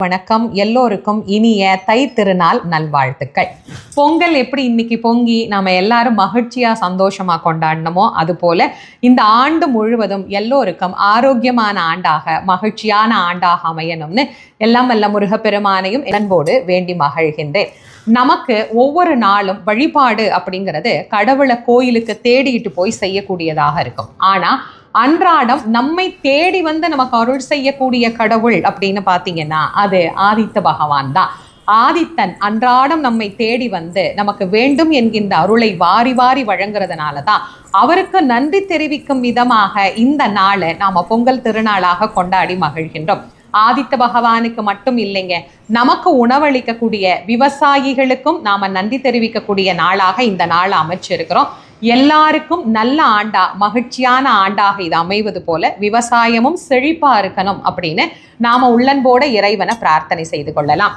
வணக்கம். எல்லோருக்கும் இனிய தை திருநாள் நல்வாழ்த்துக்கள். பொங்கல் எப்படி இன்னைக்கு பொங்கி நாம எல்லாரும் மகிழ்ச்சியா சந்தோஷமா கொண்டாடணுமோ அதுபோல இந்த ஆண்டு முழுவதும் எல்லோருக்கும் ஆரோக்கியமான ஆண்டாக மகிழ்ச்சியான ஆண்டாக அமையணும்னு எல்லாம் வல்ல முருகப்பெருமானையும் அன்போடு வேண்டி மகிழ்கின்றேன். நமக்கு ஒவ்வொரு நாளும் வழிபாடு அப்படிங்கிறது கடவுளை கோயிலுக்கு தேடிட்டு போய் செய்யக்கூடியதாக இருக்கும். ஆனா அன்றாடம் நம்மை தேடி வந்து நமக்கு அருள் செய்யக்கூடிய கடவுள் அப்படின்னு பார்த்தீங்கன்னா அது ஆதித்த பகவான் தான். ஆதித்தன் அன்றாடம் நம்மை தேடி வந்து நமக்கு வேண்டும் என்கின்ற அருளை வாரி வாரி வழங்குறதுனால தான் அவருக்கு நன்றி தெரிவிக்கும் விதமாக இந்த நாளை நாம பொங்கல் திருநாளாக கொண்டாடி மகிழ்கின்றோம். ஆதித்த பகவானுக்கு மட்டும் இல்லைங்க, நமக்கு உணவளிக்கக்கூடிய விவசாயிகளுக்கும் நாம நன்றி தெரிவிக்கக்கூடிய நாளாக இந்த நாள் அமைச்சிருக்கிறோம். எல்லாருக்கும் நல்ல ஆண்டா மகிழ்ச்சியான ஆண்டாக இது அமைவது போல விவசாயமும் செழிப்பா இருக்கணும் அப்படின்னு நாம உள்ளன்போட இறைவனை பிரார்த்தனை செய்து கொள்ளலாம்.